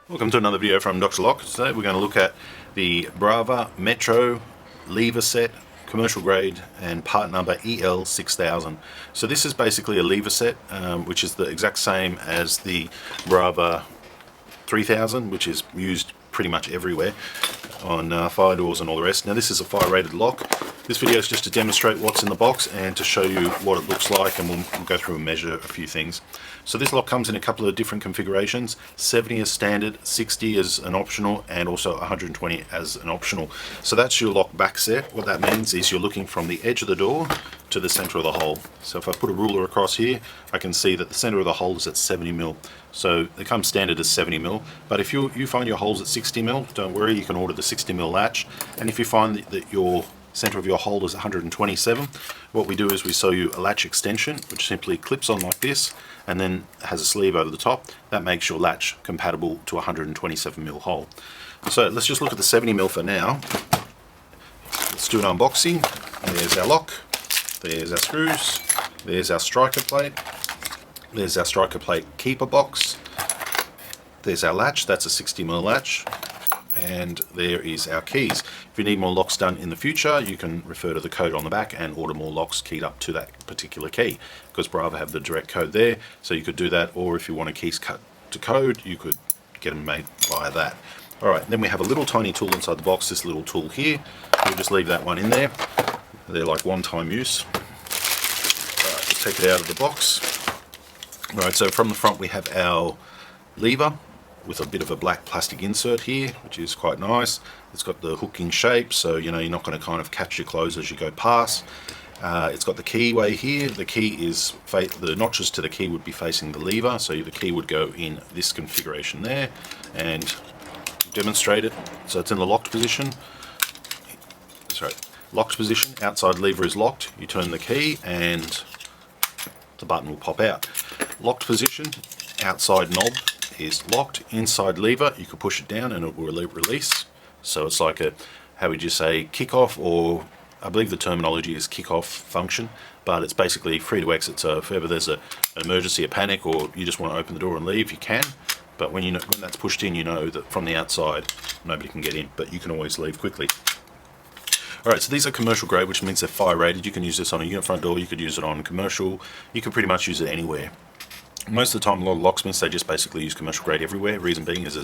Welcome to another video from Dr. Lock. Today we're going to look at the Brava Metro lever set, commercial grade, and part number EL6000. So this is basically a lever set, which is the exact same as the Brava 3000, which is used pretty much everywhere on fire doors and all the rest. Now this is a fire rated lock. This video is just to demonstrate what's in the box and to show you what it looks like, and we'll go through and measure a few things. So this lock comes in a couple of different configurations: 70 as standard, 60 as an optional, and also 120 as an optional. So that's your lock back set. What that means is you're looking from the edge of the door to the center of the hole. So if I put a ruler across here, I can see that the center of the hole is at 70mm. So it comes standard as 70mm, but if you find your hole's at 60mm, don't worry, you can order the 60mm latch. And if you find that your center of your hole is 127, what we do is we sew you a latch extension, which simply clips on like this and then has a sleeve over the top. That makes your latch compatible to a 127mm hole. So let's just look at the 70mm for now. Let's do an unboxing. There's our lock, there's our screws, there's our striker plate, there's our striker plate keeper box, there's our latch, that's a 60mm latch, and there is our keys. If you need more locks done in the future, you can refer to the code on the back and order more locks keyed up to that particular key, because Brava have the direct code there, so you could do that. Or if you want a keys cut to code, you could get them made via that. Alright, then we have a little tiny tool inside the box, this little tool here. We'll just leave that one in there. They're like one-time use. Alright, just take it out of the box. Alright, so from the front we have our lever with a bit of a black plastic insert here, which is quite nice. It's got the hooking shape, so you know you're not going to kind of catch your clothes as you go past. It's got the keyway here. The key is, the notches to the key would be facing the lever, so the key would go in this configuration there, and demonstrate it. So it's in the locked position. Sorry, locked position. Outside lever is locked. You turn the key and the button will pop out. Locked position, outside knob is locked. Inside lever, you can push it down and it will release. So it's like a, how would you say, kickoff, or I believe the terminology is kickoff function, but it's basically free to exit. So if ever there's an emergency, a panic, or you just want to open the door and leave, you can. But when when that's pushed in, you know that from the outside nobody can get in, but you can always leave quickly. Alright, so these are commercial grade, which means they're fire rated. You can use this on a unit front door, you could use it on commercial, you can pretty much use it anywhere. Most of the time, a lot of locksmiths, they just basically use commercial grade everywhere. Reason being is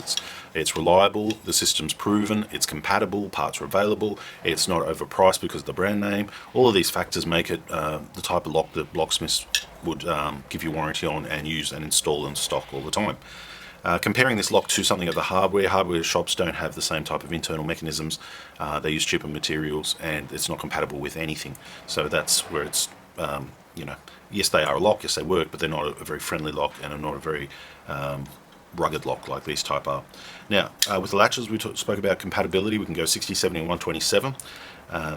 it's reliable, the system's proven, it's compatible, parts are available, it's not overpriced because of the brand name. All of these factors make it the type of lock that locksmiths would give you warranty on and use and install in stock all the time. Comparing this lock to something of the hardware shops don't have the same type of internal mechanisms. They use cheaper materials and it's not compatible with anything. So that's where it's, you know, yes they are a lock, yes they work, but they're not a very friendly lock and are not a very rugged lock like these type are. Now with the latches we spoke about compatibility. We can go 60, 70 and 127.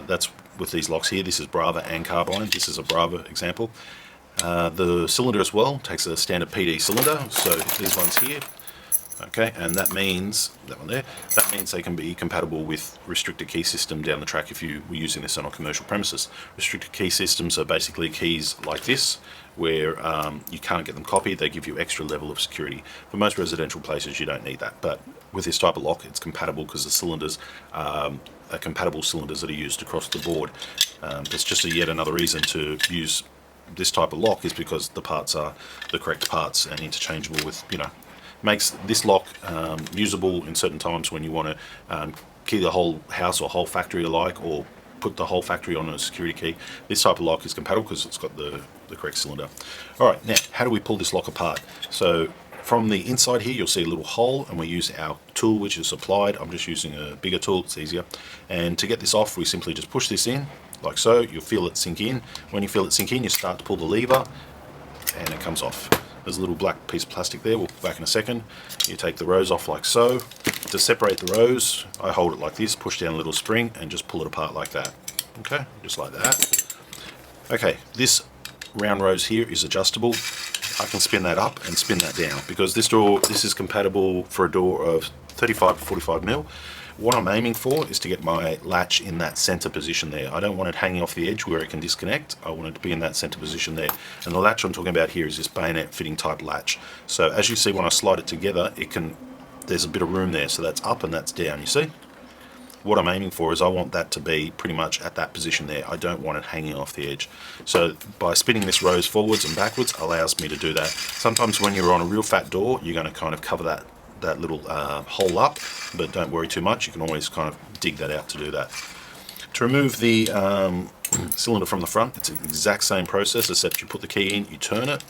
That's with these locks here. This is Brava and Carbine. This is a Brava example. The cylinder as well takes a standard PD cylinder, so these ones here, okay, and that means, that one there, that means they can be compatible with restricted key system down the track if you were using this on a commercial premises. Restricted key systems are basically keys like this, where you can't get them copied. They give you extra level of security. For most residential places you don't need that, but with this type of lock it's compatible because the cylinders are compatible cylinders that are used across the board. It's just yet another reason to use this type of lock, is because the parts are the correct parts and interchangeable with, you know, makes this lock usable in certain times when you want to key the whole house or whole factory alike, or put the whole factory on a security key. This type of lock is compatible because it's got the correct cylinder. Alright, now how do we pull this lock apart? So from the inside here you'll see a little hole, and we use our tool which is supplied. I'm just using a bigger tool, it's easier. And to get this off, we simply just push this in like so. You'll feel it sink in. When you feel it sink in, you start to pull the lever and it comes off. There's a little black piece of plastic there, we'll go back in a second. You take the rows off like so. To separate the rows, I hold it like this, push down a little spring and just pull it apart like that. Okay, just like that. Okay, this round rose here is adjustable. I can spin that up and spin that down, because this is compatible for a door of 35 to 45mm. What I'm aiming for is to get my latch in that center position there. I don't want it hanging off the edge where it can disconnect. I want it to be in that center position there. And the latch I'm talking about here is this bayonet fitting type latch. So as you see, when I slide it together, it can there's a bit of room there, so that's up and that's down, you see. What I'm aiming for is I want that to be pretty much at that position there. I don't want it hanging off the edge. So by spinning this rose forwards and backwards allows me to do that. Sometimes when you're on a real fat door, you're going to kind of cover that little hole up, but don't worry too much. You can always kind of dig that out to do that. To remove the cylinder from the front, it's the exact same process, except you put the key in, you turn it.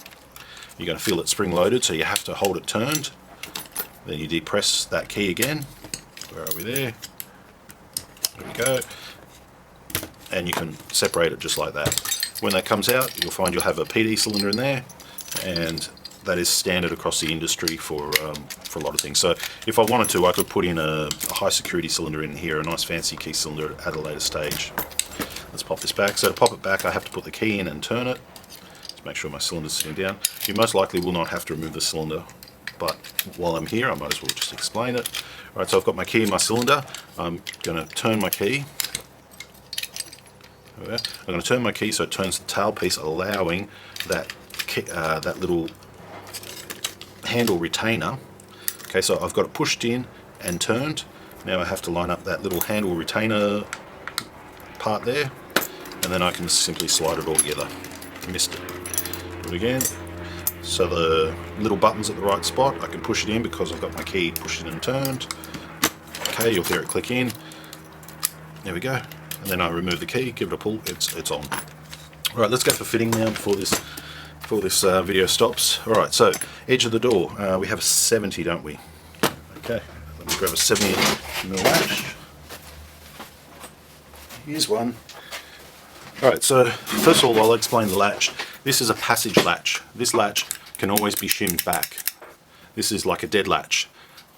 You're going to feel it spring loaded, so you have to hold it turned. Then you depress that key again. Where are we there? There we go. And you can separate it just like that. When that comes out, you'll find you'll have a PD cylinder in there, and that is standard across the industry for a lot of things. So if I wanted to, I could put in a high security cylinder in here, a nice fancy key cylinder at a later stage. Let's pop this back. So to pop it back, I have to put the key in and turn it. Let's make sure my cylinder's sitting down. You most likely will not have to remove the cylinder, but while I'm here, I might as well just explain it. All right, so I've got my key in my cylinder. I'm going to turn my key. I'm going to turn my key so it turns the tailpiece, allowing that that little handle retainer. Okay, so I've got it pushed in and turned. Now I have to line up that little handle retainer part there, and then I can simply slide it all together. Missed it. Do it again. So the little button's at the right spot. I can push it in because I've got my key pushed in and turned. Okay, you'll hear it click in. There we go. And then I remove the key, give it a pull, it's on. All right, let's go for fitting now before this video stops. All right, so edge of the door, we have a 70, don't we? Okay, let me grab a 70mm latch. Here's one. All right, so first of all, I'll explain the latch. This is a passage latch. This latch can always be shimmed back. This is like a dead latch.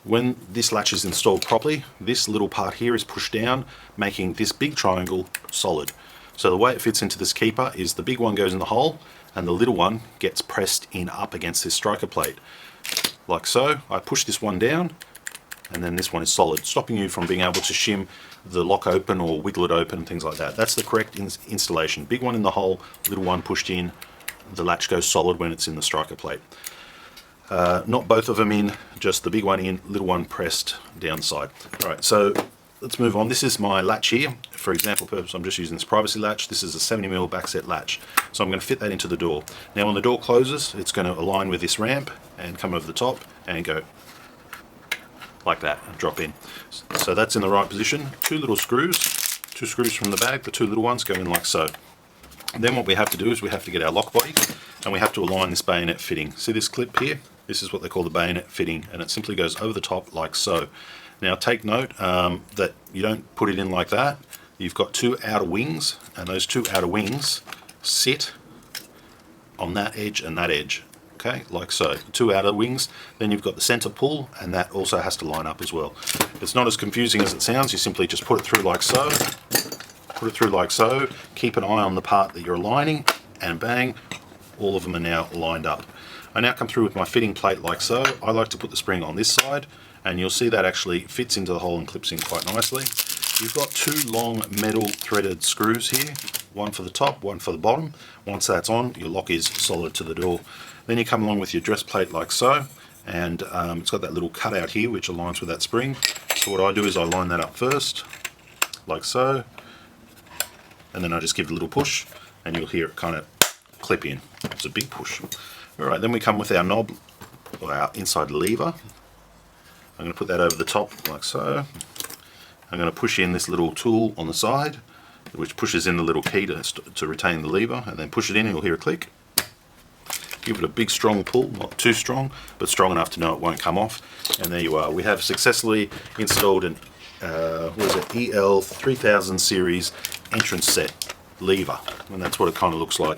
When this latch is installed properly, this little part here is pushed down, making this big triangle solid. So the way it fits into this keeper is the big one goes in the hole and the little one gets pressed in up against this striker plate. Like so. I push this one down and then this one is solid, stopping you from being able to shim the lock open or wiggle it open, things like that. That's the correct installation. Big one in the hole, little one pushed in, the latch goes solid when it's in the striker plate. Not both of them in, just the big one in, little one pressed downside. Alright, so let's move on. This is my latch here. For example purpose, I'm just using this privacy latch. This is a 70mm backset latch. So I'm going to fit that into the door. Now when the door closes, it's going to align with this ramp and come over the top and go like that and drop in. So that's in the right position. Two screws from the bag, the two little ones go in like so. Then what we have to do is we have to get our lock body and we have to align this bayonet fitting. See this clip here? This is what they call the bayonet fitting, and it simply goes over the top like so. Now take note that you don't put it in like that. You've got two outer wings, and those two outer wings sit on that edge and that edge. Okay, like so. Two outer wings, then you've got the center pull, and that also has to line up as well. It's not as confusing as it sounds. You simply just put it through like so. Put it through like so. Keep an eye on the part that you're aligning, and bang, all of them are now lined up. I now come through with my fitting plate like so. I like to put the spring on this side, and you'll see that actually fits into the hole and clips in quite nicely. You've got two long metal threaded screws here, one for the top, one for the bottom. Once that's on, your lock is solid to the door. Then you come along with your dress plate like so, and it's got that little cutout here which aligns with that spring. So what I do is I line that up first, like so, and then I just give it a little push, and you'll hear it kind of clip in. It's a big push. Alright, then we come with our knob, or our inside lever. I'm going to put that over the top like so. I'm going to push in this little tool on the side, which pushes in the little key to retain the lever, and then push it in and you'll hear a click. Give it a big strong pull, not too strong, but strong enough to know it won't come off. And there you are. We have successfully installed an EL 3000 series entrance set lever, and that's what it kind of looks like.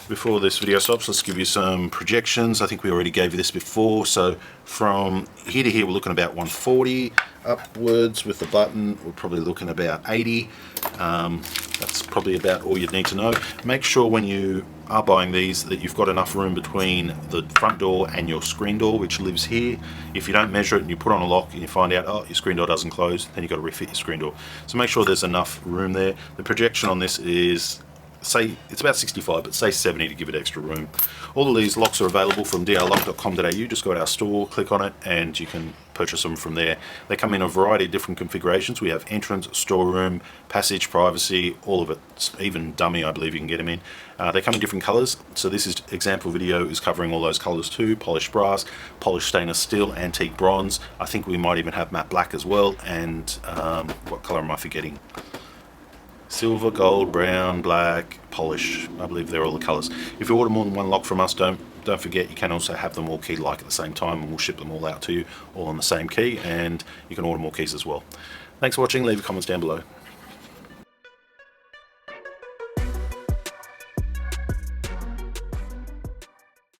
Before this video stops, let's give you some projections. I think we already gave you this before. So from here to here, we're looking about 140. Upwards with the button, we're probably looking about 80. That's probably about all you'd need to know. Make sure when you are buying these that you've got enough room between the front door and your screen door, which lives here. If you don't measure it and you put on a lock and you find out, oh, your screen door doesn't close, then you've got to refit your screen door. So make sure there's enough room there. The projection on this is say it's about 65, but say 70 to give it extra room. All of these locks are available from drlock.com.au. Just go to our store, click on it, and you can purchase them from there. They come in a variety of different configurations. We have entrance, storeroom, passage, privacy, all of it, even dummy, I believe you can get them in. They come in different colors. So this example video is covering all those colors too: polished brass, polished stainless steel, antique bronze. I think we might even have matte black as well. And what color am I forgetting? Silver, gold, brown, black, polish. I believe they're all the colors. If you order more than one lock from us, don't forget you can also have them all keyed like at the same time, and we'll ship them all out to you all on the same key, and you can order more keys as well. Thanks for watching. Leave your comments down below.